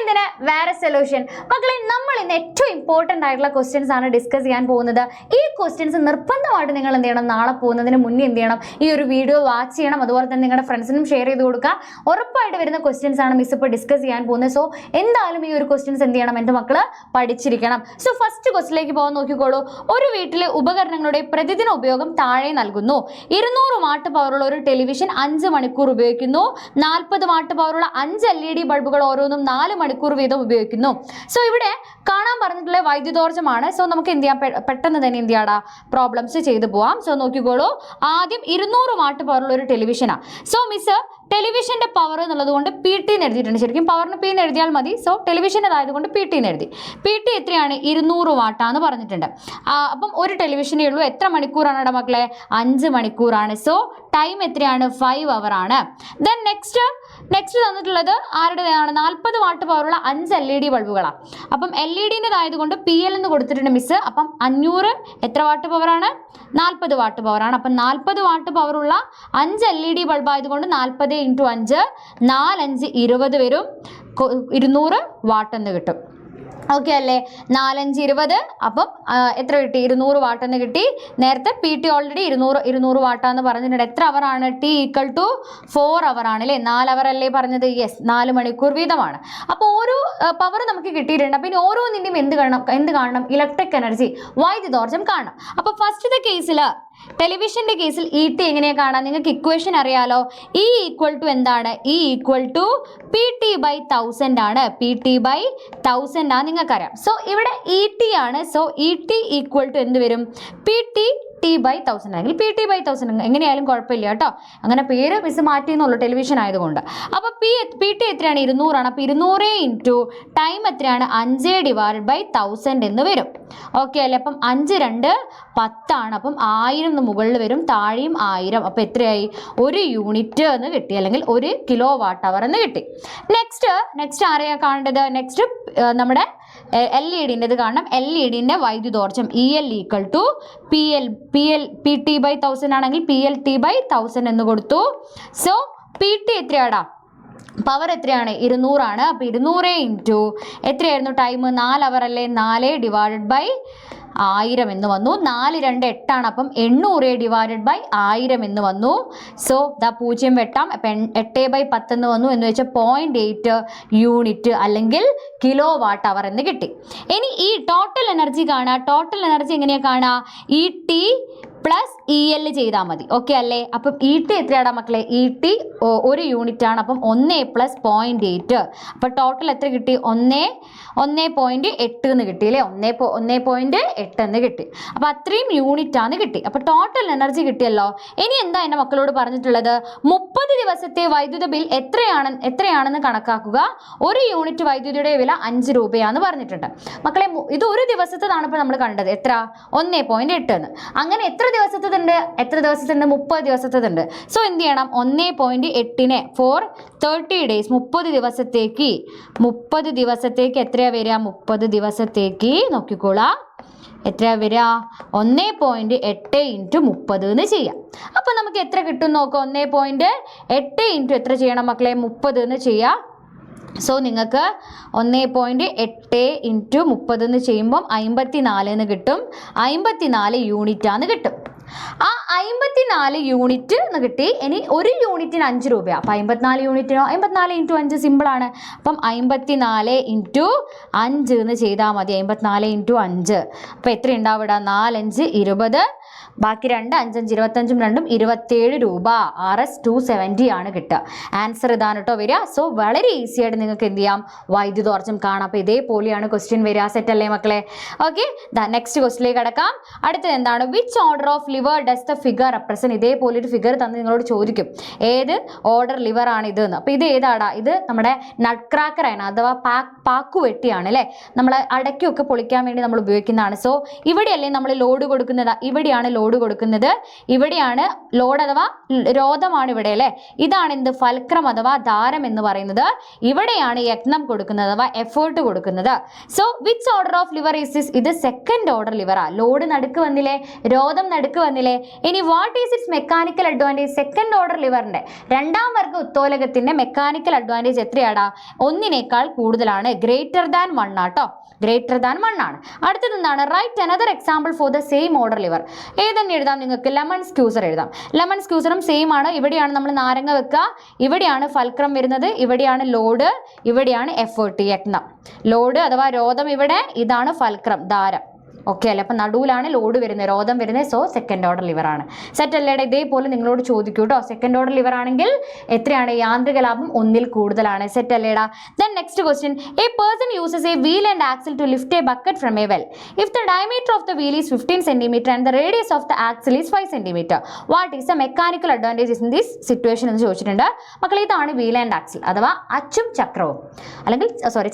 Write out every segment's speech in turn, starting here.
ഇതിന് വേറെ സൊല്യൂഷൻ. മക്കളെ, നമ്മൾ ഇന്ന് ഏറ്റവും ഇമ്പോർട്ടന്റ് ആയിട്ടുള്ള ക്വസ്റ്റ്യൻസ് ആണ് ഡിസ്കസ് ചെയ്യാൻ പോകുന്നത്. ഈ ക്വസ്റ്റ്യൻസ് നിർബന്ധമായിട്ട് നിങ്ങൾ എന്ത് ചെയ്യണം, നാളെ പോകുന്നതിന് മുന്നേ എന്ത് ചെയ്യണം, ഈ ഒരു വീഡിയോ വാച്ച് ചെയ്യണം. അതുപോലെ തന്നെ നിങ്ങളുടെ ഫ്രണ്ട്സിനും ഷെയർ ചെയ്ത് കൊടുക്കുക. ഉറപ്പായിട്ട് വരുന്ന ക്വസ്റ്റ്യൻസ് ആണ് മിസ് ഇപ്പോൾ ഡിസ്കസ് ചെയ്യാൻ പോകുന്നത്. സോ എന്തായാലും ഈ ഒരു ക്വസ്റ്റ്യൻസ് എന്ത് ചെയ്യണം, എൻ്റെ മക്കള് പഠിച്ചിരിക്കണം. സോ ഫസ്റ്റ് ക്വസ്റ്റിലേക്ക് പോകാൻ നോക്കിക്കോളൂ. ഒരു വീട്ടിലെ ഉപകരണങ്ങളുടെ പ്രതിദിന ഉപയോഗം താഴെ നൽകുന്നു. 200 വാട്ട് പവറുള്ള ഒരു ടെലിവിഷൻ 5 മണിക്കൂർ ഉപയോഗിക്കുന്നു. 40 വാട്ട് പവറുള്ള 5 LED ബൾബുകൾ ഓരോന്നും 4 മണിക്കൂർ വീതം ഉപയോഗിക്കുന്നു. സോ ഇവിടെ കാണാൻ പറഞ്ഞിട്ടുള്ള വൈദ്യുതോർജ്ജമാണ്. സോ നമുക്ക് എന്ത് ചെയ്യാം, പെട്ടെന്ന് തന്നെ എന്ത് ചെയ്യാടാ പ്രോബ്ലംസ് ചെയ്തു പോവാം. സോ നോക്കിക്കോളൂ, ആദ്യം 200 വാട്ട് പവറുള്ള ഒരു ടെലിവിഷനാണ്. സോ മിസ് ടെലിവിഷന്റെ പവർ എന്നുള്ളത് കൊണ്ട് PT എന്ന് എഴുതിയിട്ടുണ്ട്. ശരിക്കും പവറിന് P എന്ന് എഴുതിയാൽ മതി. സോ ടെലിവിഷൻ്റെ ആയത് കൊണ്ട് PT എന്ന് എഴുതി. PT എത്രയാണ്, 200 വാട്ടാന്ന് പറഞ്ഞിട്ടുണ്ട്. അപ്പം ഒരു ടെലിവിഷനേ ഉള്ളൂ. എത്ര മണിക്കൂറാണ് മക്കളെ, 5 മണിക്കൂറാണ്. സോ ടൈം എത്രയാണ്, 5 അവർ ആണ്. ദെൻ നെക്സ്റ്റ് തന്നിട്ടുള്ളത് ആരുടേതാണ്, 40 വാട്ട് പവറുള്ള 5 LED ബൾബുകളാണ്. അപ്പം LED-ൻ്റെതായത് കൊണ്ട് PL എന്ന് കൊടുത്തിട്ടുണ്ട് മിസ്. അപ്പം 500 എത്ര വാട്ട് പവറാണ്, 40 വാട്ട് പവറാണ്. അപ്പം 40 വാട്ട് പവറുള്ള 5 LED ബൾബ് ആയതുകൊണ്ട് 40 × 5 4 5 20 വരും. 200 വാട്ട് എന്ന് കിട്ടും. ഓക്കെ അല്ലേ, 4 5 20. അപ്പം എത്ര കിട്ടി, 200 വാട്ട് എന്ന് കിട്ടി. നേരത്തെ PT ഓൾറെഡി 200 വാട്ടാന്ന് പറഞ്ഞിട്ടുണ്ട്. എത്ര അവറാണ്, T = 4 അവർ ആണ് അല്ലേ. 4 അവർ അല്ലേ പറഞ്ഞത്, യെസ്, 4 മണിക്കൂർ വീതമാണ്. അപ്പോൾ ഓരോ പവർ നമുക്ക് കിട്ടിയിട്ടുണ്ട്. അപ്പം ഇനി ഓരോന്നിൻ്റെയും എന്ത് കാണണം, ഇലക്ട്രിക് എനർജി, വൈദ്യുതോർജ്ജം കാണണം. അപ്പോൾ ഫസ്റ്റത്തെ കേസിൽ, ടെലിവിഷന്റെ കേസിൽ ET എങ്ങനെയാണ് കാണാം, നിങ്ങൾക്ക് ഇക്വേഷൻ അറിയാലോ. E = എന്താണ്, E = PT/1000 ആണ്. PT/1000 ആണ് നിങ്ങൾക്കറിയാം. സോ ഇവിടെ ET ആണ്. സോ ET = എന്ത് വരും, PT/1000 അല്ലെങ്കിൽ PT/1000 എങ്ങനെയായാലും കുഴപ്പമില്ല കേട്ടോ. അങ്ങനെ പേര് മിസ് മാറ്റിയെന്നുള്ളൂ ടെലിവിഷൻ ആയതുകൊണ്ട്. അപ്പോൾ PT എത്രയാണ്, 200 ആണ്. അപ്പോൾ 200 × ടൈം എത്രയാണ്, 5/1000 എന്ന് വരും. ഓക്കെ അല്ലേ. അപ്പം 5 2 10 ആണ്. അപ്പം 1000 മുകളിൽ വരും, താഴെയും 1000. അപ്പോൾ എത്രയായി, 1 യൂണിറ്റ് എന്ന് കിട്ടി, അല്ലെങ്കിൽ 1 കിലോ വാട്ട് അവർ എന്ന് കിട്ടി. നെക്സ്റ്റ് ആരെയാണ് കാണേണ്ടത്, നെക്സ്റ്റ് നമ്മുടെ LED-ൻ്റെത് കാണണം. LED-ൻ്റെ വൈദ്യുതോർജ്ജം EL = PT/1000 ആണെങ്കിൽ PLT/1000 എന്ന് കൊടുത്തു. സോ PT എത്രയാടാ, പവർ എത്രയാണ്, 200 ആണ്. അപ്പോൾ 200 × എത്രയായിരുന്നു ടൈം, 4 അവർ അല്ലേ. 4/1000 എന്ന് വന്നു. 4 2 8 ആണ്. അപ്പം 800/1000 എന്ന് വന്നു. സോ 0 വെട്ടാം. അപ്പം 8/10 എന്ന് വന്നു. എന്ന് വെച്ചാൽ 0.8 യൂണിറ്റ് അല്ലെങ്കിൽ കിലോ വാട്ട് അവർ എന്ന് കിട്ടി. ഇനി ഈ ടോട്ടൽ എനർജി കാണാം. ടോട്ടൽ എനർജി എങ്ങനെയാണ് കാണുക, ET + EL ചെയ്താൽ മതി. ഓക്കെ അല്ലേ. അപ്പം ET എത്രയാടാ മക്കളെ, ET 1 യൂണിറ്റ് ആണ്. അപ്പം 1 + 0.8. അപ്പം ടോട്ടൽ എത്ര കിട്ടി, 1.8 എന്ന് കിട്ടി അല്ലേ. 1.8 എന്ന് കിട്ടി. അപ്പം അത്രയും യൂണിറ്റ് ആണ് കിട്ടി. അപ്പം ടോട്ടൽ എനർജി കിട്ടിയല്ലോ. ഇനി എന്താ എൻ്റെ മക്കളോട് പറഞ്ഞിട്ടുള്ളത്, 30 ദിവസത്തെ വൈദ്യുത ബിൽ എത്രയാണെന്ന് കണക്കാക്കുക. 1 യൂണിറ്റ് വൈദ്യുതിയുടെ വില 5 രൂപയാണെന്ന് പറഞ്ഞിട്ടുണ്ട്. മക്കളെ, ഇത് ഒരു ദിവസത്തേതാണ് ഇപ്പോൾ നമ്മൾ കണ്ടത്. എത്ര, 1.8 എന്ന്. അങ്ങനെ എത്ര ദിവസത്തേതുണ്ട്, 30 ദിവസത്തേതുണ്ട്. സോ എന്ത് ചെയ്യണം, 1.8നെ for 30 days, 30 ദിവസത്തേക്ക് എത്രയാ വരിക, 30 ദിവസത്തേക്ക് നോക്കിക്കോളാം എത്രയാ വരിക, 1.8 × 30 എന്ന് ചെയ്യാം. അപ്പോൾ നമുക്ക് എത്ര കിട്ടും നോക്കാം. 1.8 × എത്ര ചെയ്യണം മക്കളെ, 30 എന്ന് ചെയ്യാം. സോ നിങ്ങൾക്ക് 1.8 × 30 എന്ന് ചെയ്യുമ്പം 54 എന്ന് കിട്ടും. 54 യൂണിറ്റ് ആണ് കിട്ടും. ആ 54 യൂണിറ്റ് എന്ന് കിട്ടി. ഇനി 1 യൂണിറ്റിന് 5 രൂപയാണ്. അപ്പം 54 യൂണിറ്റിനോ 54 × 5 സിമ്പിളാണ്. അപ്പം 54 × 5 എന്ന് ചെയ്താൽ മതി. 54 × 5 അപ്പം എത്ര ഉണ്ടാവും ഇവിടെ, 4 5 20, ബാക്കി 2 5 5 25 2 27 രൂപ. RS 270 ആണ് കിട്ടുക. ആൻസർ ഇതാണ് കേട്ടോ വരിക. സോ വളരെ ഈസി ആയിട്ട് നിങ്ങൾക്ക് എന്ത് ചെയ്യാം, വൈദ്യുതോർജ്ജം കാണാം. അപ്പോൾ ഇതേപോലെയാണ് ക്വസ്റ്റ്യൻ വരിക. സെറ്റ് അല്ലേ മക്കളെ. ഓക്കെ, നെക്സ്റ്റ് ക്വസ്റ്റിലേക്ക് കടക്കാം. അടുത്തത് എന്താണ്, which order of liver does the figure represent. ഇതേപോലെ ഒരു ഫിഗർ തന്ന് നിങ്ങളോട് ചോദിക്കും, ഏത് ഓർഡർ ലിവർ ആണ് ഇത് എന്ന്. അപ്പോൾ ഇത് ഏതാടാ, ഇത് നമ്മുടെ നട്ട് ക്രാക്കർ ആണ്, അഥവാ പാക്കുവെട്ടിയാണ് അല്ലേ. നമ്മൾ അടയ്ക്കൊക്കെ പൊളിക്കാൻ വേണ്ടി നമ്മൾ ഉപയോഗിക്കുന്നതാണ്. സോ ഇവിടെയല്ലേ നമ്മൾ ലോഡ് കൊടുക്കുന്നത്, ഇവിടെയാണ് ലോഡ് ലോഡ് കൊടുക്കുന്നത്. ഇവിടെയാണ് ലോഡ് അഥവാ രോധമാണ് ഇവിടെ അല്ലെ. ഇതാണ് എന്ത് ഫൽക്രം അഥവാ ധാരം എന്ന് പറയുന്നത്. ഇവിടെയാണ് യത്നം കൊടുക്കുന്നത് അഥവാ എഫേർട്ട് കൊടുക്കുന്നത്. So which order of lever is this? ഇത് സെക്കൻഡ് ഓർഡർ ലിവറാ. ലോഡ് നടുക്ക് വന്നില്ലേ, രോധം നടുക്ക് വന്നില്ലേ. ഇനി what is its mechanical advantage? Second order ലിവറിന്റെ രണ്ടാം വർഗ ഉത്തോലകത്തിന്റെ മെക്കാനിക്കൽ അഡ്വാൻറ്റേജ് എത്രയാടാ? ഒന്നിനേക്കാൾ കൂടുതലാണ്. ഗ്രേറ്റർ ദാൻ 1 ആട്ടോ. ഗ്രേറ്റർ ദാൻ 1 ആണ്. അടുത്തത് എന്താണ്? Right another example for the same order lever. ഏതെന്നെ എഴുതാം നിങ്ങൾക്ക്? ലെമൺ സ്ക്യൂസർ എഴുതാം. ലെമൺ സ്ക്യൂസറും സെയിം ആണ്. ഇവിടെയാണ് നമ്മൾ നാരങ്ങ വെക്കുക, ഇവിടെയാണ് ഫൽക്രം വരുന്നത്, ഇവിടെയാണ് ലോഡ്, ഇവിടെയാണ് എഫേർട്ട് യത്നം. ലോഡ് അഥവാ രോധം ഇവിടെ, ഇതാണ് ഫൽക്രം ധാരം. ഓക്കെ അല്ലേ? അപ്പം നടുവിലാണ് ലോഡ് വരുന്നത്, രോധം വരുന്നത്. സോ സെക്കൻഡ് ഓർഡർ ലിവർ ആണ്. സെറ്റ് അല്ലേടെ? ഇതേപോലെ നിങ്ങളോട് ചോദിക്കൂ കേട്ടോ. സെക്കൻഡ് ഓർഡർ ലിവർ ആണെങ്കിൽ എത്രയാണ്? യാന്ത്രിക ലാഭം 1-ൽ കൂടുതലാണ്. സെറ്റ് അല്ലേടാ? Then next question. A person uses a wheel and axle to lift a bucket from a well. If the diameter of the wheel is 15 centimetre and the radius of the axle is 5 centimetre, what is the mechanical advantage in this situation എന്ന് ചോദിച്ചിട്ടുണ്ട്. മക്കളെ ഇതാണ് wheel and axle അഥവാ അച്ചും ചക്രവും, അല്ലെങ്കിൽ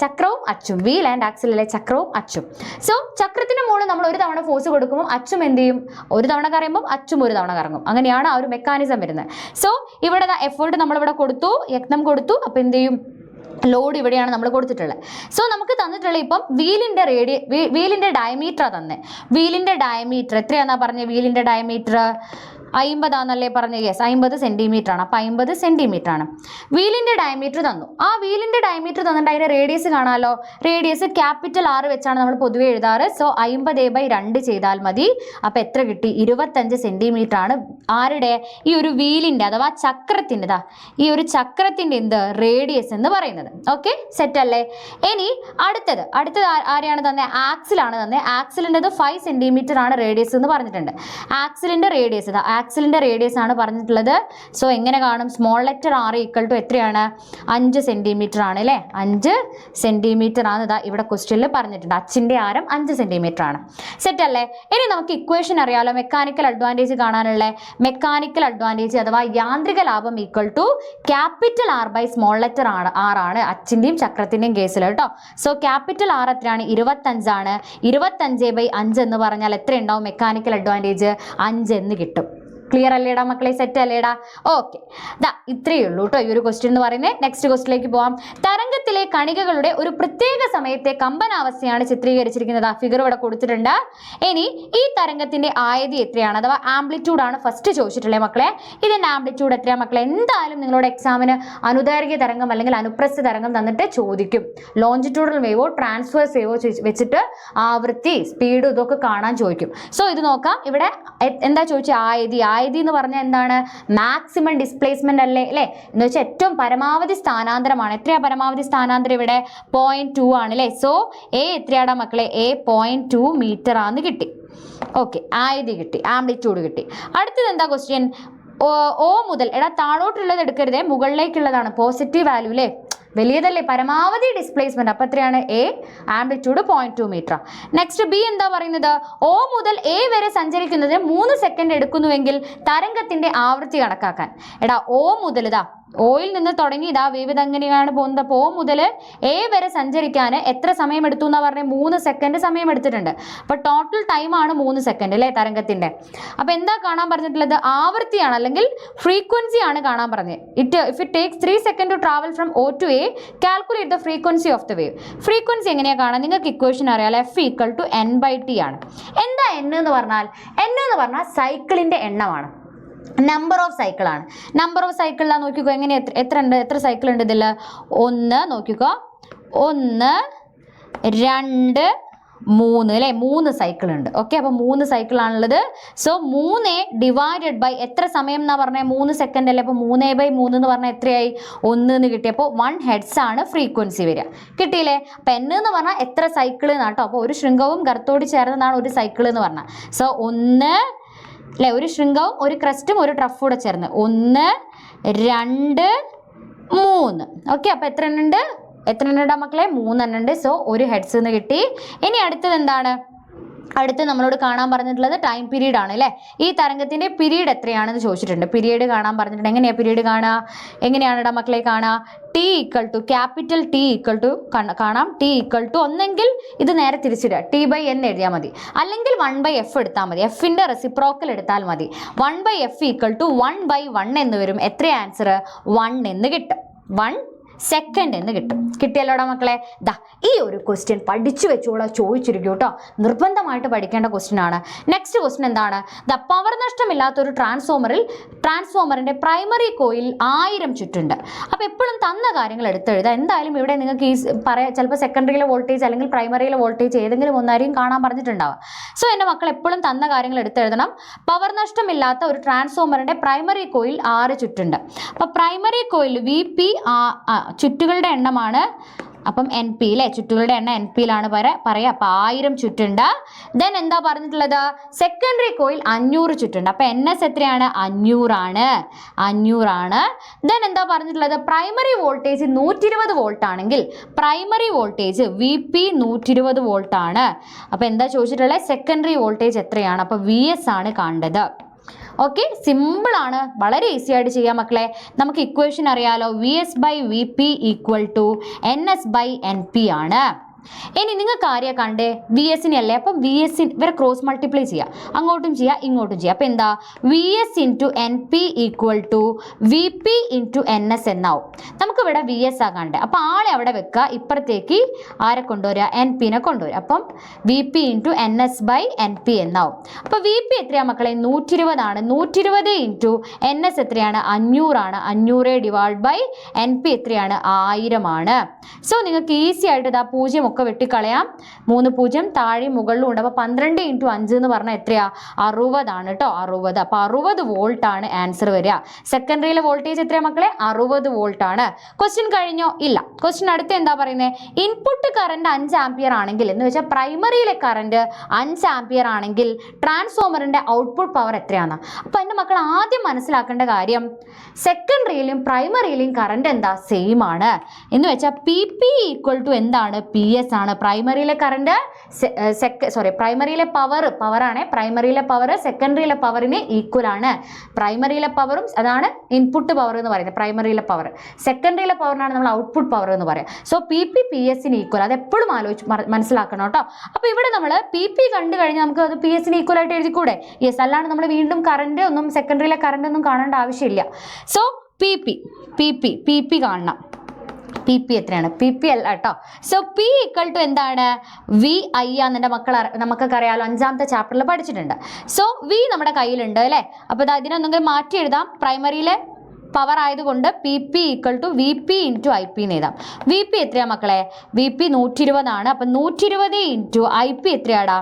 ചക്രവും അച്ചും. Wheel and axle അല്ലെ, ചക്രവും അച്ചും. So ചക്രത്തിന് മുകളിൽ നമ്മൾ ഒരു തവണ ഫോഴ്സ് കൊടുക്കുമ്പോൾ അച്ചും എന്ത് ചെയ്യും? ഒരു തവണ കറയുമ്പോൾ അച്ചും ഒരു തവണ കറങ്ങും. അങ്ങനെയാണ് ആ ഒരു മെക്കാനിസം വരുന്നത്. സോ ഇവിടെ എഫേർട്ട് നമ്മളിവിടെ കൊടുത്തു, യത്നം കൊടുത്തു. അപ്പോൾ എന്ത് ചെയ്യും? ലോഡ് ഇവിടെയാണ് നമ്മൾ കൊടുത്തിട്ടുള്ളത്. സോ നമുക്ക് തന്നിട്ടുള്ള ഇപ്പം വീലിന്റെ ഡയമീറ്റർ തന്നെ. വീലിന്റെ ഡയമീറ്റർ എത്രയാണെന്നാ പറഞ്ഞത്? വീലിന്റെ ഡയമീറ്റർ 50 ആണെന്നല്ലേ പറഞ്ഞ? യെസ്, 50 സെന്റിമീറ്റർ ആണ്. അപ്പം 50 സെന്റിമീറ്റർ ആണ്. വീലിന്റെ ഡയമീറ്റർ തന്നു. ആ വീലിന്റെ ഡയമീറ്റർ തന്നിട്ട് അതിന്റെ റേഡിയസ് കാണാമല്ലോ. റേഡിയസ് ക്യാപിറ്റൽ R വെച്ചാണ് നമ്മൾ പൊതുവെ എഴുതാറ്. സോ 50/2 ചെയ്താൽ മതി. അപ്പം എത്ര കിട്ടി? 25 സെന്റിമീറ്റർ ആണ് ആരുടെ? ഈ ഒരു വീലിന്റെ അഥവാ ചക്രത്തിൻ്റെതാ, ഈ ഒരു ചക്രത്തിന്റെ എന്ത് റേഡിയസ് എന്ന് പറയുന്നത്. ഓക്കെ, സെറ്റ് അല്ലേ? ഇനി അടുത്തത് ആരെയാണ് തന്നെ? ആക്സിലാണ് തന്നെ. ആക്സിലിൻ്റെത് 5 സെന്റിമീറ്റർ ആണ് റേഡിയസ് എന്ന് പറഞ്ഞിട്ടുണ്ട്. ആക്സിലിന്റെ റേഡിയസ് ആക്സിലിന്റെ റേഡിയസ് ആണ് പറഞ്ഞിട്ടുള്ളത്. സോ എങ്ങനെ കാണും? Small letter R equal to എത്രയാണ്? 5 സെന്റിമീറ്റർ ആണ് അല്ലേ? 5 സെന്റിമീറ്റർ ആണ് ഇതാ ഇവിടെ ക്വസ്റ്റ്യനിൽ പറഞ്ഞിട്ടുണ്ട്. അച്ചിന്റെ ആരം 5 സെന്റിമീറ്റർ ആണ്. സെറ്റ് അല്ലേ? ഇനി നമുക്ക് ഇക്വേഷൻ അറിയാലോ. മെക്കാനിക്കൽ അഡ്വാൻറ്റേജ് കാണാനുള്ള മെക്കാനിക്കൽ അഡ്വാൻറ്റേജ് അഥവാ യാന്ത്രിക ലാഭം equal to capital R by small letter R ആണ് അച്ചിന്റെയും ചക്രത്തിന്റെയും കേസിൽ കേട്ടോ. സോ ക്യാപിറ്റൽ R എത്രയാണ്? 25 ആണ്. 25/5 എന്ന് പറഞ്ഞാൽ എത്ര ഉണ്ടാവും? മെക്കാനിക്കൽ അഡ്വാൻറ്റേജ് 5 എന്ന് കിട്ടും. ക്ലിയർ അല്ലേടാ മക്കളെ? സെറ്റ് അല്ലേടാ? ഓക്കെ, ഇത്രയേ ഉള്ളൂ കേട്ടോ ഈ ഒരു ക്വസ്റ്റ്യൻ എന്ന് പറയുന്നത്. നെക്സ്റ്റ് ക്വസ്റ്റിലേക്ക് പോവാം. തരംഗത്തിലെ കണികകളുടെ ഒരു പ്രത്യേക സമയത്തെ കമ്പനാവസ്ഥയാണ് ചിത്രീകരിച്ചിരിക്കുന്നത്. ആ ഫിഗർ ഇവിടെ കൊടുത്തിട്ടുണ്ട്. ഇനി ഈ തരംഗത്തിന്റെ ആയതി എത്രയാണ് അഥവാ ആംപ്ലിറ്റ്യൂഡ് ആണ് ഫസ്റ്റ് ചോദിച്ചിട്ടുള്ളത് മക്കളെ. ഇതിന്റെ ആംപ്ലിറ്റ്യൂഡ് എത്രയാണ് മക്കളെ? എന്തായാലും നിങ്ങളുടെ എക്സാമിന് അനുദൈർഘ്യ തരംഗം അല്ലെങ്കിൽ അനുപ്രസ്ഥ തരംഗം തന്നിട്ട് ചോദിക്കും. ലോഞ്ചിറ്റ്യൂഡൽ വേവോ ട്രാൻസ്വേഴ്സ് വേവോ വെച്ചിട്ട് ആവൃത്തി, സ്പീഡ് ഇതൊക്കെ കാണാൻ ചോദിക്കും. സോ ഇത് നോക്കാം. ഇവിടെ എന്താ ചോദിച്ചത്? ആയതി എന്ന് പറഞ്ഞാൽ എന്താണ്? മാക്സിമം ഡിസ്പ്ലേസ്മെന്റ് അല്ലേ എന്ന് വെച്ചാൽ ഏറ്റവും പരമാവധി സ്ഥാനാന്തരമാണ്. എത്രയാ പരമാവധി സ്ഥാനാന്തരം? ഇവിടെ 0.2 ആണ് അല്ലേ? സോ എ എത്രയാടാ മക്കളെ? A 0.2 മീറ്റർ ആണെന്ന് കിട്ടി. ഓക്കെ, ആയതി കിട്ടി, ആംപ്ലിറ്റ്യൂഡ് കിട്ടി. അടുത്തത് എന്താ ക്വസ്റ്റ്യൻ? O മുതൽ താഴോട്ടുള്ളത് എടുക്കരുതേ, മുകളിലേക്കുള്ളതാണ് പോസിറ്റീവ് വാല്യൂ അല്ലേ? വലിയതല്ലേ? പരമാവധി ഡിസ്പ്ലേസ്മെന്റ്. അപ്പം എത്രയാണ്? A amplitude 0.2 metre. Next B എന്താ പറയുന്നത്? O മുതൽ A വരെ സഞ്ചരിക്കുന്നതിന് 3 സെക്കൻഡ് എടുക്കുന്നുവെങ്കിൽ തരംഗത്തിന്റെ ആവൃത്തി കണക്കാക്കാൻ. O മുതൽ ഓയിൽ നിന്ന് തുടങ്ങി വേവ് എങ്ങനെയാണ് പോകുന്നത്? അപ്പോൾ O മുതൽ A വരെ സഞ്ചരിക്കാൻ എത്ര സമയം എടുത്തു എന്നാ പറഞ്ഞത്? 3 സെക്കൻഡ് സമയം എടുത്തിട്ടുണ്ട്. അപ്പോൾ ടോട്ടൽ ടൈം ആണ് 3 സെക്കൻഡ് അല്ലേ തരംഗത്തിന്റെ. അപ്പോൾ എന്താ കാണാൻ പറഞ്ഞിട്ടുള്ളത്? ആവൃത്തിയാണ് അല്ലെങ്കിൽ ഫ്രീക്വൻസി ആണ് കാണാൻ പറഞ്ഞത്. If it takes 3 second to travel from O to A, calculate the frequency of the wave. Frequency എങ്ങനെയാണ് കാണാൻ? നിങ്ങൾക്ക് ഇക്വേഷൻ അറിയാലോ. F = N/T ആണ്. എന്താ N എന്ന് പറഞ്ഞാൽ? N എന്ന് പറഞ്ഞാൽ സൈക്കിളിന്റെ എണ്ണമാണ്. നമ്പർ ഓഫ് സൈക്കിൾ ആണ്. നമ്പർ ഓഫ് സൈക്കിൾ നോക്കിക്കോ. എങ്ങനെ എത്ര സൈക്കിൾ ഉണ്ട് ഇതിൽ? 1 നോക്കിക്കോ. 1 2 3 അല്ലേ? 3 സൈക്കിൾ ഉണ്ട്. ഓക്കെ, അപ്പോൾ 3 സൈക്കിൾ ആണുള്ളത്. സോ 3 ഡിവൈഡഡ് ബൈ എത്ര സമയം എന്നാ പറഞ്ഞാൽ? 3 സെക്കൻഡ് അല്ലേ? അപ്പോൾ 3/3 എന്ന് പറഞ്ഞാൽ എത്രയായി? 1 എന്ന് കിട്ടി. അപ്പോൾ 1 ഹെഡ്സ് ആണ് ഫ്രീക്വൻസി വരിക. കിട്ടിയില്ലേ? അപ്പം N എന്ന് പറഞ്ഞാൽ എത്ര സൈക്കിൾ എന്നാട്ടോ. അപ്പോൾ ഒരു ശൃംഖവും ഗർത്തോട് ചേർന്നതാണ് ഒരു സൈക്കിൾ എന്ന് പറഞ്ഞാൽ. സോ 1 അല്ലേ? ഒരു ശൃംഖവും ഒരു ക്രസ്റ്റും ഒരു ട്രഫും കൂടെ ചേർന്ന് 1 2 3. ഓക്കെ, അപ്പോൾ എത്ര എണ്ണം ഉണ്ട് മക്കളെ? 3 എണ്ണം ഉണ്ട്. സോ 1 ഹെഡ്സ് എന്ന് കിട്ടി. ഇനി അടുത്തത് എന്താണ്? അടുത്ത് നമ്മളോട് കാണാൻ പറഞ്ഞിട്ടുള്ളത് ടൈം പീരീഡ് ആണ് അല്ലേ. ഈ തരംഗത്തിന്റെ പീരീഡ് എത്രയാണെന്ന് ചോദിച്ചിട്ടുണ്ട്. പീരീഡ് കാണാൻ പറഞ്ഞിട്ടുണ്ട്. എങ്ങനെയാ പീരീഡ് കാണുക? എങ്ങനെയാണ് മക്കളെ കാണുക? T equal to capital T equal to കാണാം. ടി ഈക്വൽ ടു ഒന്നെങ്കിൽ ഇത് നേരെ തിരിച്ചിടുക, T/N എഴുതിയാൽ മതി, അല്ലെങ്കിൽ 1/f എടുത്താൽ മതി. എഫിന്റെ റെസിപ്രോക്കൽ എടുത്താൽ മതി. 1/f ഈക്വൽ ടു 1/1 എന്ന് വരും. എത്ര ആൻസർ? 1 എന്ന് കിട്ടും. 1 സെക്കൻഡ് എന്ന് കിട്ടും. കിട്ടിയല്ലോടാ മക്കളെ? ദാ ഈ ഒരു ക്വസ്റ്റ്യൻ പഠിച്ചു വെച്ചോളാം, ചോദിച്ചിരിക്കും കേട്ടോ. നിർബന്ധമായിട്ട് പഠിക്കേണ്ട ക്വസ്റ്റ്യൻ ആണ്. നെക്സ്റ്റ് ക്വസ്റ്റ്യൻ എന്താണ്? ദ പവർ നഷ്ടമില്ലാത്തൊരു ട്രാൻസ്ഫോമറിന്റെ പ്രൈമറി കോയിൽ 1000 ചുറ്റുണ്ട്. അപ്പോൾ എപ്പോഴും തന്ന കാര്യങ്ങൾ എടുത്തെഴുതാം. എന്തായാലും ഇവിടെ നിങ്ങൾക്ക് ഈ ചിലപ്പോൾ സെക്കൻഡറിയിലെ വോൾട്ടേജ് അല്ലെങ്കിൽ പ്രൈമറിയിലെ വോൾട്ടേജ് ഏതെങ്കിലും ഒന്നായിരിക്കും കാണാൻ പറഞ്ഞിട്ടുണ്ടാവുക. സോ എൻ്റെ മക്കൾ എപ്പോഴും തന്ന കാര്യങ്ങൾ എടുത്തെഴുതണം. പവർ നഷ്ടമില്ലാത്ത ഒരു ട്രാൻസ്ഫോമറിന്റെ പ്രൈമറി കോയിൽ 6 ചുറ്റുണ്ട്. അപ്പോൾ പ്രൈമറി കോയിൽ VP ചുറ്റുകളുടെ എണ്ണമാണ്. അപ്പം NP അല്ലേ, ചുറ്റുകളുടെ എണ്ണം NPയിലാണ് പറയാ. അപ്പം 1000 ചുറ്റുണ്ട്. ദെൻ എന്താ പറഞ്ഞിട്ടുള്ളത്? Secondary coil 500 ചുറ്റുണ്ട്. അപ്പം NS എത്രയാണ്? 500 ആണ്. ദെൻ എന്താ പറഞ്ഞിട്ടുള്ളത്? പ്രൈമറി വോൾട്ടേജ് 120 വോൾട്ട് ആണെങ്കിൽ പ്രൈമറി വോൾട്ടേജ് VP 120 വോൾട്ട് ആണ്. അപ്പം എന്താ ചോദിച്ചിട്ടുള്ളത്? സെക്കൻഡറി വോൾട്ടേജ് എത്രയാണ്? അപ്പം VS ആണ് കാണേണ്ടത്. ഓക്കെ, സിമ്പിൾ ആണ്, വളരെ ഈസി ആയിട്ട് ചെയ്യാം മക്കളെ. നമുക്ക് ഇക്വേഷൻ അറിയാലോ, VS/VP ഈക്വൽ ടു NS/NP ആണ്. ഇനി നിങ്ങൾക്ക് ആരെയാ കണ്ടേ? VS അല്ലേ. അപ്പം VS ഇവരെ ക്രോസ് മൾട്ടിപ്ലൈ ചെയ്യുക, അങ്ങോട്ടും ചെയ്യുക ഇങ്ങോട്ടും ചെയ്യുക. അപ്പം എന്താ? VS × NP equal to VP × NS എന്നാവും. നമുക്കിവിടെ VS ആ കണ്ടേ. അപ്പം ആളെ അവിടെ വെക്കുക, ഇപ്പുറത്തേക്ക് ആരെ കൊണ്ടുവരിക? NPനെ കൊണ്ടുവരിക. അപ്പം VP × NS/NP എന്നാവും. അപ്പം VP എത്രയാണ് മക്കളെ? 120 ആണ്. 120 × NS എത്രയാണ്? 500 ആണ്. 500/NP എത്രയാണ്? 1000 ആണ്. സോ നിങ്ങൾക്ക് ഈസി ആയിട്ട് ഇതാ 0 ഒക്കെ വെട്ടിക്കളയാം. 3 0 താഴെ മുകളിലും ഉണ്ട്. അപ്പോൾ 12 × 5 എന്ന് പറഞ്ഞാൽ എത്രയാ? 60 ആണ് കേട്ടോ. 60. അപ്പോൾ 60 വോൾട്ട് ആണ് ആൻസർ വരിക. സെക്കൻഡറിയിലെ വോൾട്ടേജ് എത്രയാ മക്കളെ? 60 വോൾട്ട് ആണ്. ക്വസ്റ്റ്യൻ കഴിഞ്ഞോ? ഇല്ല. ക്വസ്റ്റ്യൻ അടുത്ത് എന്താ പറയുന്നത്? ഇൻപുട്ട് കറണ്ട് 5 ആംപിയർ ആണെങ്കിൽ, എന്ന് വെച്ചാൽ പ്രൈമറിയിലെ കറണ്ട് 5 ആംപിയർ ആണെങ്കിൽ ട്രാൻസ്ഫോമറിന്റെ ഔട്ട്പുട്ട് പവർ എത്രയാണ്? അപ്പോൾ എൻ്റെ മക്കൾ ആദ്യം മനസ്സിലാക്കേണ്ട കാര്യം, സെക്കൻഡറിയിലും പ്രൈമറിയിലും കറണ്ട് എന്താ? സെയിം ആണ്. എന്ന് വെച്ചാൽ PP ഈക്വൽ ടു എന്താണ്? PS ആണ്. പ്രൈമറിയിലെ കറണ്ട് പ്രൈമറിയിലെ പവറാണ്. പ്രൈമറിയിലെ പവർ സെക്കൻഡറിയിലെ പവറിന് ഈക്വൽ ആണ്. പ്രൈമറിയിലെ പവറും അതാണ് ഇൻപുട്ട് പവർ എന്ന് പറയുന്നത്. പ്രൈമറിയിലെ പവർ, സെക്കൻഡറിയിലെ പവറിനാണ് നമ്മൾ ഔട്ട്പുട്ട് പവർ എന്ന് പറയുക. സോ PP PS-ന് ഈക്വൽ. അത് എപ്പോഴും മനസ്സിലാക്കണം കേട്ടോ. അപ്പോൾ ഇവിടെ നമ്മൾ PP കണ്ടു കഴിഞ്ഞാൽ നമുക്ക് അത് PS-ന് ഈക്വൽ ആയിട്ട് എഴുതിക്കൂടെ? യെസ്. അല്ലാണ്ട് നമ്മൾ വീണ്ടും കറണ്ട് ഒന്നും സെക്കൻഡറിയിലെ കറണ്ട് ഒന്നും കാണേണ്ട ആവശ്യമില്ല. സോ PP കാണണം. PP എത്രയാണ്? PP അല്ല കേട്ടോ. സോ P ഈക്വൽ ടു എന്താണ്? VI ആണെൻ്റെ മക്കൾ നമുക്കൊക്കെ അറിയാലോ, 5ാമത്തെ ചാപ്റ്ററിൽ പഠിച്ചിട്ടുണ്ട്. സോ V നമ്മുടെ കയ്യിലുണ്ട് അല്ലേ. അപ്പോൾ ഇതിനൊന്നെങ്കിലും മാറ്റി എഴുതാം. പ്രൈമറിയിലെ പവർ ആയതുകൊണ്ട് PP equal to VP × IP എന്ന് എഴുതാം. VP എത്രയാണ് മക്കളെ? VP 120 ആണ്. അപ്പം 120 × IP എത്രയാടാ?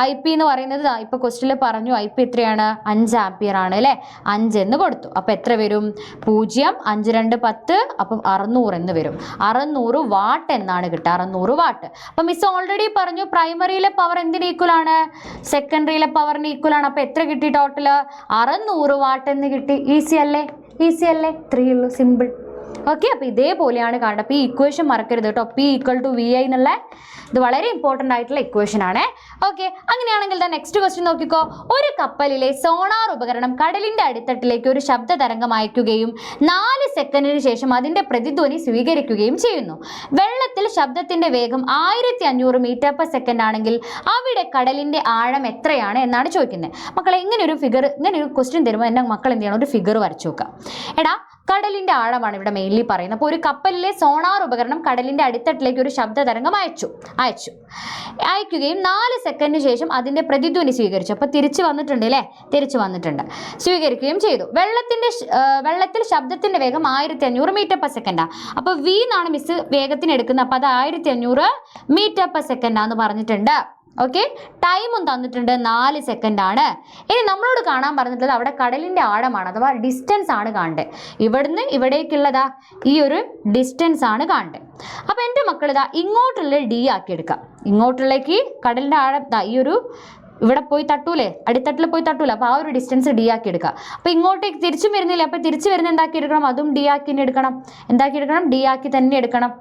IP എന്ന് പറയുന്നത് ഇപ്പോൾ ക്വസ്റ്റ്യനിൽ പറഞ്ഞു. IP എത്രയാണ്? 5 ആംപിയർ ആണ് അല്ലേ. 5 എന്ന് കൊടുത്തു. അപ്പം എത്ര വരും? 0 5 2 10. അപ്പം 600 എന്ന് വരും. 600 വാട്ട് എന്നാണ് കിട്ടുക. 600 വാട്ട്. അപ്പം മിസ് ഓൾറെഡി പറഞ്ഞു പ്രൈമറിയിലെ പവർ എന്തിന് ഈക്വൽ ആണ്? സെക്കൻഡറിയിലെ പവറിന് ഈക്വൽ ആണ്. അപ്പം എത്ര കിട്ടി ടോട്ടൽ? 600 വാട്ട് എന്ന് കിട്ടി. ഈസി അല്ലേ? ഈസി അല്ലേ? 3 ഉള്ളൂ. സിമ്പിൾ. ഓക്കെ, അപ്പോൾ ഇതേപോലെയാണ് കാണുന്നത്. അപ്പോൾ ഈ ഇക്വേഷൻ മറക്കരുത് കേട്ടോ. P ഈക്വൽ ടു VI എന്നുള്ള ഇത് വളരെ ഇമ്പോർട്ടൻ്റ് ആയിട്ടുള്ള ഇക്വേഷൻ ആണ്. ഓക്കെ, അങ്ങനെയാണെങ്കിൽ നെക്സ്റ്റ് ക്വസ്റ്റ്യൻ നോക്കിക്കോ. ഒരു കപ്പലിലെ സോണാർ ഉപകരണം കടലിന്റെ അടിത്തട്ടിലേക്ക് ഒരു ശബ്ദ തരംഗം അയക്കുകയും 4 സെക്കൻഡിന് ശേഷം അതിന്റെ പ്രതിധ്വനി സ്വീകരിക്കുകയും ചെയ്യുന്നു. വെള്ളത്തിൽ ശബ്ദത്തിന്റെ വേഗം 1500 മീറ്റർ/സെക്കൻഡ് ആണെങ്കിൽ അവിടെ കടലിന്റെ ആഴം എത്രയാണ് എന്നാണ് ചോദിക്കുന്നത്. മക്കളെ, ഇങ്ങനെ ഒരു ക്വസ്റ്റ്യൻ തരുമ്പോൾ എൻ്റെ മക്കൾ എന്ത് ചെയ്യണം? ഒരു ഫിഗർ വരച്ചു നോക്കുക. എടാ, കടലിന്റെ ആഴമാണ് ഇവിടെ മെയിൻലി പറയുന്നത്. അപ്പോൾ ഒരു കപ്പലിലെ സോണാർ ഉപകരണം കടലിന്റെ അടിത്തട്ടിലേക്ക് ഒരു ശബ്ദ തരംഗം അയക്കുകയും 4 സെക്കൻഡിന് ശേഷം അതിന്റെ പ്രതിധ്വനി സ്വീകരിച്ചു. അപ്പോൾ തിരിച്ചു വന്നിട്ടുണ്ട് അല്ലേ? തിരിച്ചു വന്നിട്ടുണ്ട്. സ്വീകരിക്കുകയും ചെയ്തു. വെള്ളത്തിൽ ശബ്ദത്തിന്റെ വേഗം 1500 മീറ്റർ/സെക്കൻഡാണ്. അപ്പോൾ V എന്നാണ് മിസ് വേഗത്തിന് എടുക്കുന്നത്. അപ്പോൾ അത് 1500 മീറ്റർ/സെക്കൻഡ് ആണെന്ന് പറഞ്ഞിട്ടുണ്ട്. ഓക്കെ, ടൈമും തന്നിട്ടുണ്ട് 4 സെക്കൻഡ് ആണ്. ഇനി നമ്മളോട് കാണാൻ പറഞ്ഞിട്ടുള്ളത് അവിടെ കടലിന്റെ ആഴമാണ്, അഥവാ ഡിസ്റ്റൻസ് ആണ് കാണേണ്ടത്. ഇവിടുന്ന് ഇവിടേക്കുള്ളതാ ഈ ഒരു ഡിസ്റ്റൻസ് ആണ് കാണേണ്ടത്. അപ്പോൾ എൻ്റെ മക്കൾ ഇതാ ഇങ്ങോട്ടുള്ള D ആക്കി എടുക്കാം. ഇങ്ങോട്ടുള്ളേക്ക് കടലിന്റെ ആഴം ഈ ഒരു ഇവിടെ പോയി തട്ടൂലേ, അടിത്തട്ടിൽ പോയി തട്ടൂല. അപ്പോൾ ആ ഒരു ഡിസ്റ്റൻസ് D ആക്കി എടുക്കുക. അപ്പോൾ ഇങ്ങോട്ടേക്ക് തിരിച്ചും വരുന്നില്ല. അപ്പോൾ തിരിച്ചു വരുന്ന എന്താക്കി എടുക്കണം? അതും D ആക്കി തന്നെ എടുക്കണം. എന്താക്കി എടുക്കണം? D ആക്കി തന്നെ എടുക്കണം.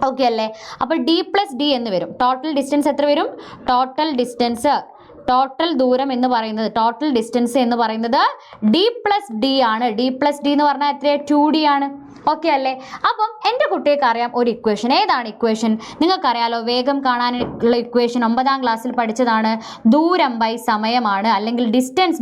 ഓക്കെ അല്ലേ? അപ്പോൾ ഡി പ്ലസ് ഡി എന്ന് വരും. ടോട്ടൽ ഡിസ്റ്റൻസ് എത്ര വരും? ടോട്ടൽ ഡിസ്റ്റൻസ്, ടോട്ടൽ ദൂരം എന്ന് പറയുന്നത്, ടോട്ടൽ ഡിസ്റ്റൻസ് എന്ന് പറയുന്നത് ഡി പ്ലസ് ഡി ആണ്. ഡി പ്ലസ് ഡി എന്ന് പറഞ്ഞാൽ എത്രയാണ്? 2D ആണ്. ഓക്കെ അല്ലേ? അപ്പം എൻ്റെ കുട്ടികൾക്ക് അറിയാം ഒരു ഇക്വേഷൻ. ഏതാണ് ഇക്വേഷൻ? നിങ്ങൾക്കറിയാലോ, വേഗം കാണാനുള്ള ഇക്വേഷൻ 9ാം ക്ലാസ്സിൽ പഠിച്ചതാണ്. ദൂരം ബൈ സമയമാണ്, അല്ലെങ്കിൽ ഡിസ്റ്റൻസ്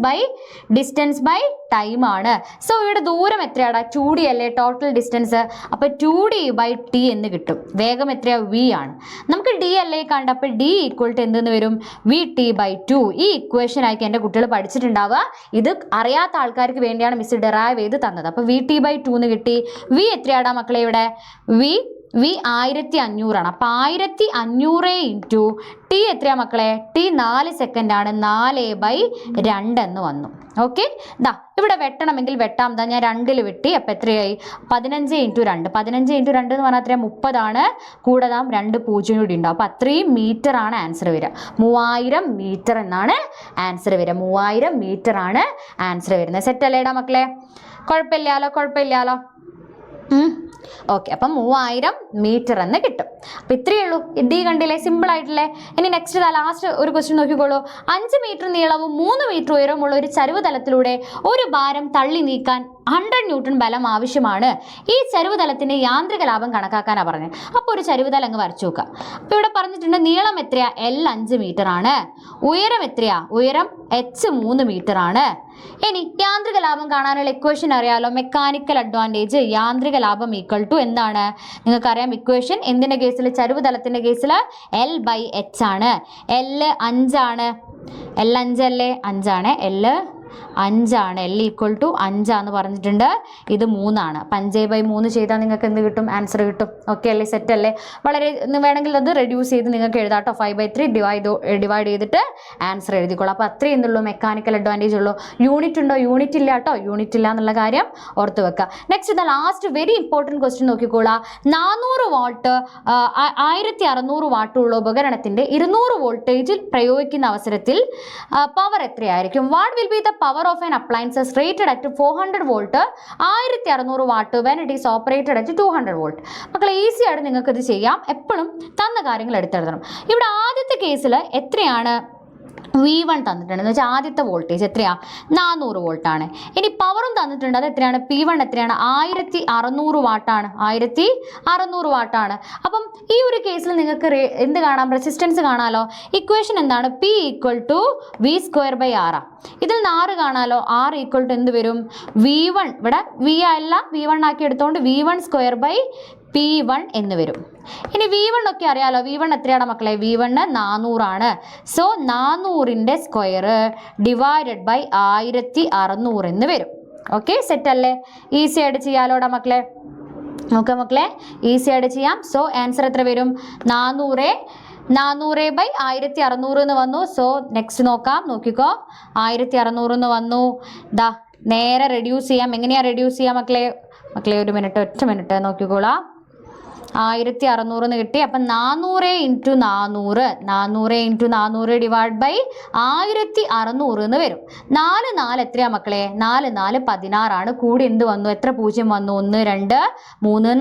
ബൈ ടൈം ആണ്. സോ ഇവിടെ ദൂരം എത്രയാണ്? 2D അല്ലേ ടോട്ടൽ ഡിസ്റ്റൻസ്. അപ്പോൾ 2D ബൈ ടി എന്ന് കിട്ടും. വേഗം എത്രയാണ്? V ആണ്. നമുക്ക് ഡി അല്ലേ കണ്ട, അപ്പോൾ ഡി ഈക്വൽ ടു എന്തെന്ന് വരും? VT/2. ഈ ഇക്വേഷൻ ആയിരിക്കും എൻ്റെ കുട്ടികൾ പഠിച്ചിട്ടുണ്ടാവുക. ഇത് അറിയാത്ത ആൾക്കാർക്ക് വേണ്ടിയാണ് മിസ് ഡെറൈവ് ചെയ്ത് തന്നത്. അപ്പോൾ VT/2 എന്ന് കിട്ടി. വി എത്രയാടാ മക്കളെ ഇവിടെ? വി 1500 ആണ്. അപ്പം 1500 ഇൻറ്റു ടി എത്രയാ മക്കളെ? ടി 4 സെക്കൻഡ് ആണ്. 4/2 എന്ന് വന്നു. ഓക്കെ, ദാ ഇവിടെ വെട്ടണമെങ്കിൽ വെട്ടാം. ദാ ഞാൻ 2ൽ വെട്ടി. അപ്പം എത്രയായി? 15 ഇൻറ്റു 2. 15 ഇൻറ്റു 2 എന്ന് പറഞ്ഞാൽ എത്രയാണ്? 30 ആണ്. കൂടെ 2 0 കൂടി ഉണ്ടാവും. അപ്പം അത്രയും മീറ്റർ ആണ് ആൻസർ വരിക. 3000 മീറ്റർ എന്നാണ് ആൻസർ വരിക. 3000 മീറ്റർ ആണ് ആൻസർ വരുന്നത്. സെറ്റ് അല്ലേടാ മക്കളെ? കുഴപ്പമില്ലാലോ. ഓക്കെ, അപ്പം 3000 മീറ്റർ എന്ന് കിട്ടും. അപ്പം ഇത്രയേ ഉള്ളൂ. ഡി കണ്ടില്ലേ? സിമ്പിൾ ആയിട്ടില്ലേ? ഇനി നെക്സ്റ്റ് ലാസ്റ്റ് ഒരു ക്വസ്റ്റ്യൻ നോക്കിക്കോളൂ. 5 മീറ്റർ നീളവും 3 മീറ്റർ ഉയരമുള്ള ഒരു ചരിവ് തലത്തിലൂടെ ഒരു ഭാരം തള്ളി നീക്കാൻ 100 ന്യൂട്ടൺ ബലം ആവശ്യമാണ്. ഈ ചരിവ് തലത്തിന്റെ യാന്ത്രിക ലാഭം കണക്കാക്കാനാണ് പറഞ്ഞത്. അപ്പോൾ ഒരു ചരിവ് തലം അങ്ങ് വരച്ചു നോക്കുക. അപ്പോൾ ഇവിടെ പറഞ്ഞിട്ടുണ്ട് നീളം എത്രയാ? L 5 മീറ്റർ ആണ്. ഉയരം എത്രയാ? ഉയരം H 3 മീറ്റർ ആണ്. ഇനി യാന്ത്രിക ലാഭം കാണാനുള്ള ഇക്വേഷൻ അറിയാലോ. മെക്കാനിക്കൽ അഡ്വാൻറ്റേജ് യാന്ത്രിക ലാഭം ഈക്വൽ ടു എന്താണ്? നിങ്ങൾക്കറിയാം ഇക്വേഷൻ. എന്തിൻ്റെ കേസിൽ? ചരിവ് തലത്തിൻ്റെ കേസിൽ L/H ആണ്. L 5 ആണ്. L 5 അല്ലേ? 5 ആണ്. L 5 ആണ്. L ഈക്വൽ ടു 5 ആണെന്ന് പറഞ്ഞിട്ടുണ്ട്. ഇത് 3 ആണ്. 5/3 ചെയ്താൽ നിങ്ങൾക്ക് എന്ത് കിട്ടും? ആൻസർ കിട്ടും. ഓക്കെ അല്ലേ? സെറ്റ് അല്ലേ? വളരെ വേണമെങ്കിൽ അത് റെഡ്യൂസ് ചെയ്ത് നിങ്ങൾക്ക് എഴുതാം കേട്ടോ. 5/3 ഡിവൈഡ് ചെയ്തിട്ട് ആൻസർ എഴുതിക്കോളൂ. അപ്പോൾ അത്രയും എന്തുള്ളൂ? മെക്കാനിക്കൽ അഡ്വാൻറ്റേജ് ഉള്ളൂ. യൂണിറ്റ് ഉണ്ടോ? യൂണിറ്റ് ഇല്ല കേട്ടോ. യൂണിറ്റ് ഇല്ല എന്നുള്ള കാര്യം ഓർത്ത് വെക്കുക. Next the last very important question നോക്കിക്കോളാം. 400 വാട്ട് 1600 വാട്ടുള്ള ഉപകരണത്തിൻ്റെ 200 വോൾട്ടേജിൽ പ്രയോഗിക്കുന്ന അവസരത്തിൽ പവർ എത്രയായിരിക്കും? What will be the power of an appliance rated at 400 volt 1600 watt when it is operated at 200 volt. മക്കളെ ഈസി ആയിട്ട് നിങ്ങൾക്ക് ഇത് ചെയ്യാം. എപ്പോഴും തന്ന കാര്യങ്ങൾ എടുത്തെഴുതണം. ഇവിടെ ആദ്യത്തെ കേസിൽ എത്രയാണ്? V1 തന്നിട്ടുണ്ട് എന്ന് വെച്ചാൽ ആദ്യത്തെ വോൾട്ടേജ് എത്രയാ? 400 വോൾട്ടാണ്. ഇനി പവറും തന്നിട്ടുണ്ട്. അത് എത്രയാണ്? P1 എത്രയാണ്? 1600 വാട്ടാണ്. 1600 വാട്ടാണ്. അപ്പം ഈ ഒരു കേസിൽ നിങ്ങൾക്ക് എന്ത് കാണാം? റെസിസ്റ്റൻസ് കാണാമല്ലോ. ഇക്വേഷൻ എന്താണ്? P equal to V²/R. ഇതിൽ 4 കാണാമല്ലോ. R ഈക്വൽ ടു എന്ത് വരും? V1 ഇവിടെ V അല്ല, V1 ആക്കി എടുത്തോണ്ട് V1² എന്ന് വരും. ഇനി V1 ഒക്കെ അറിയാലോ. V1 എത്രയാണ് മക്കളെ? V1 400 ആണ്. സോ 400ന്റെ സ്ക്വയർ ഡിവൈഡഡ് ബൈ 1600 എന്ന് വരും. ഓക്കെ, സെറ്റ് അല്ലേ? ഈസി ആയിട്ട് ചെയ്യാലോടാ മക്കളെ. നോക്കാം മക്കളെ, ഈസി ആയിട്ട് ചെയ്യാം. സോ ആൻസർ എത്ര വരും? 400/1600 എന്ന് വന്നു. സോ നെക്സ്റ്റ് നോക്കിക്കോ. 1600 എന്ന് വന്നു. ദാ നേരെ റെഡ്യൂസ് ചെയ്യാം. എങ്ങനെയാണ് റെഡ്യൂസ് ചെയ്യാം മക്കളെ? ഒരു മിനിറ്റ്, ഒറ്റ മിനിറ്റ് നോക്കിക്കോളാം. 1600 എന്ന് കിട്ടി. അപ്പം 400 ഇൻറ്റു 400 ഡിവൈഡ് ബൈ 1600 എന്ന് വരും. 4 എത്രയാ മക്കളെ? 4 16 ആണ്. കൂടി എന്ത് വന്നു? എത്ര 0 വന്നു? 1 2 3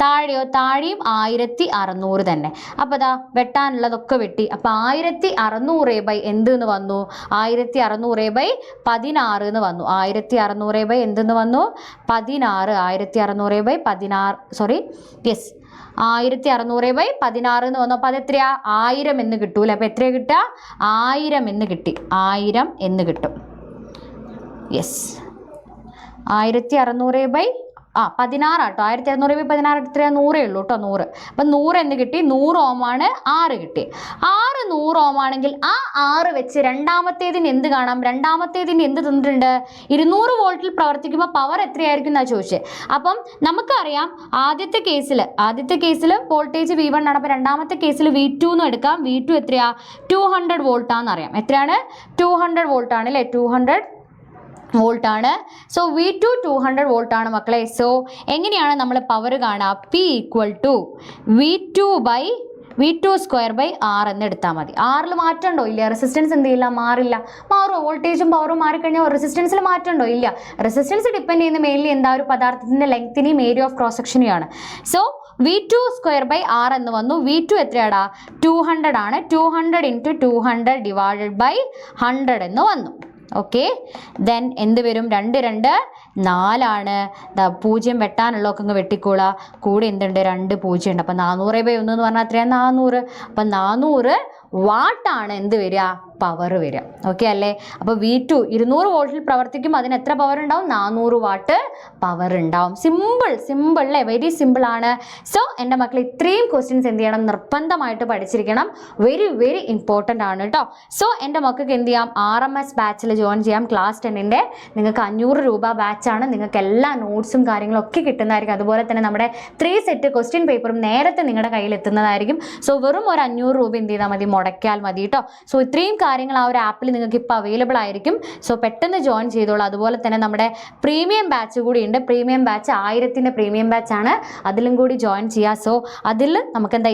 4. താഴെയും 1600 തന്നെ. അപ്പോൾ അതാ വെട്ടാനുള്ളതൊക്കെ വെട്ടി. അപ്പം 1600 എന്ത് എന്ന് വന്നു? 1600/16 എന്ന് വന്നു. 1600 എന്തെന്ന് വന്നു? 16. 1600/16 സോറി യെസ് 1600/16 എന്ന് വന്നു. അപ്പോൾ അതെത്രയാ? 1000 എന്ന് കിട്ടൂല. അപ്പോൾ എത്രയാ കിട്ടുക? 1000 എന്ന് കിട്ടി. 1000 എന്ന് കിട്ടും. യെസ് 1600/16 ആട്ടോ. 1600/16 എത്രയാ? 100 ഉള്ളൂ കേട്ടോ. 100. അപ്പം 100 എന്ന് കിട്ടി. 100 ഓമാണ്. 6 കിട്ടി. 100 ഓം ആണെങ്കിൽ ആ 6 വെച്ച് രണ്ടാമത്തേതിന് എന്ത് കാണാം? രണ്ടാമത്തേതിന് എന്ത് തന്നിട്ടുണ്ട്? 200 വോൾട്ടിൽ പ്രവർത്തിക്കുമ്പോൾ പവർ എത്രയായിരിക്കും എന്നാണ് ചോദിച്ചത്. അപ്പം നമുക്കറിയാം ആദ്യത്തെ കേസിൽ വോൾട്ടേജ് V1 ആണ്. അപ്പോൾ രണ്ടാമത്തെ കേസിൽ V2 എന്ന് എടുക്കാം. V2 എത്രയാ? 200 വോൾട്ടാണെന്ന് അറിയാം. എത്രയാണ്? 200 വോൾട്ടാണ് അല്ലേ? 200 വോൾട്ട് ആണ്. സോ V2 200 വോൾട്ട് ആണ് മക്കളെ. സോ എങ്ങനെയാണ് നമ്മൾ പവർ കാണുക? P ഈക്വൽ ടു V2/R എന്ന് എടുത്താൽ മതി. ആറിൽ മാറ്റമുണ്ടോ? ഇല്ല. റെസിസ്റ്റൻസ് എന്ത് ചെയ്യില്ല? മാറില്ല. മാറുമോ? വോൾട്ടേജും പവറും മാറിക്കഴിഞ്ഞാൽ റെസിസ്റ്റൻസിൽ മാറ്റമുണ്ടോ? ഇല്ല. റെസിസ്റ്റൻസ് ഡിപ്പെൻഡ് ചെയ്യുന്ന മെയിൻലി എന്താ? ഒരു പദാർത്ഥത്തിൻ്റെ ലെങ്ത്തിനെയും ഏരിയ ഓഫ് ക്രോസ് സെക്ഷനെയാണ്. So V2 square by R എന്ന് വന്നു. V2 എത്രയാടാ? 200 ആണ്. 200 ഇൻറ്റു 200 ഡിവൈഡഡ് ബൈ 100 എന്ന് വന്നു. ഓക്കെ, ദെൻ എന്ത് വരും? 2 2 4 0 വെട്ടാനുള്ളതൊക്കെ അങ്ങ് വെട്ടിക്കോളാം. കൂടെ എന്തുണ്ട്? 2 0 ഉണ്ട്. അപ്പം 400/1 എന്ന് പറഞ്ഞാൽ എത്രയാണ്? 400. അപ്പം 400 വാട്ടാണ് എന്ത് വരിക? പവർ വരിക. ഓക്കെ അല്ലേ? അപ്പോൾ V2 200 വോൾട്ടിൽ പ്രവർത്തിക്കുമ്പോൾ അതിന് എത്ര പവർ ഉണ്ടാവും? 400 വാട്ട് പവർ ഉണ്ടാവും. സിമ്പിൾ അല്ലേ? വെരി സിമ്പിൾ ആണ്. സോ എൻ്റെ മക്കൾ ഇത്രയും ക്വസ്റ്റ്യൻസ് എന്ത് ചെയ്യണം? നിർബന്ധമായിട്ട് പഠിച്ചിരിക്കണം. വെരി ഇമ്പോർട്ടൻ്റ് ആണ് കേട്ടോ. സോ എൻ്റെ മക്കൾക്ക് എന്ത് ചെയ്യാം? RMS ബാച്ചിൽ ജോയിൻ ചെയ്യാം. ക്ലാസ് 10ൻ്റെ നിങ്ങൾക്ക് 500 രൂപ ബാച്ചാണ്. നിങ്ങൾക്ക് എല്ലാ നോട്ട്സും കാര്യങ്ങളും ഒക്കെ കിട്ടുന്നതായിരിക്കും. അതുപോലെ തന്നെ നമ്മുടെ 3 സെറ്റ് ക്വസ്റ്റ്യൻ പേപ്പറും നേരത്തെ നിങ്ങളുടെ കയ്യിൽ എത്തുന്നതായിരിക്കും. സോ വെറും ഒരു 500 രൂപ എന്ത് ചെയ്താൽ മതി? മുടക്കിയാൽ മതി കേട്ടോ. സോ ഇത്രയും കാര്യങ്ങൾ ആ ഒരു ആപ്പിൽ നിങ്ങൾക്ക് ഇപ്പോൾ അവൈലബിൾ ആയിരിക്കും. സോ പെട്ടെന്ന് ജോയിൻ ചെയ്തോളൂ. അതുപോലെ തന്നെ നമ്മുടെ പ്രീമിയം ബാച്ച് കൂടി ഉണ്ട്. പ്രീമിയം ബാച്ച് 1000ൻ്റെ പ്രീമിയം ബാച്ചാണ്. അതിലും കൂടി ജോയിൻ ചെയ്യുക. സോ അതിൽ നമുക്ക് എന്താ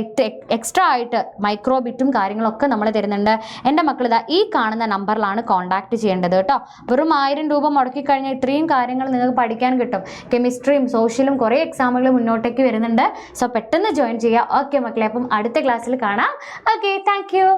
എക്സ്ട്രാ ആയിട്ട് മൈക്രോ ബിറ്റും കാര്യങ്ങളൊക്കെ നമ്മൾ തരുന്നുണ്ട്. എൻ്റെ മക്കൾ ഇതാ ഈ കാണുന്ന നമ്പറിലാണ് കോൺടാക്ട് ചെയ്യേണ്ടത് കേട്ടോ. വെറും 1000 രൂപ മുടക്കി കഴിഞ്ഞാൽ ഇത്രയും കാര്യങ്ങൾ നിങ്ങൾക്ക് പഠിക്കാൻ കിട്ടും. കെമിസ്ട്രിയും സോഷ്യലും കുറേ എക്സാമുകൾ മുന്നോട്ടേക്ക് വരുന്നുണ്ട്. സോ പെട്ടെന്ന് ജോയിൻ ചെയ്യുക. ഓക്കെ മക്കളെ, അപ്പം അടുത്ത ക്ലാസ്സിൽ കാണാം. Okay, thank you.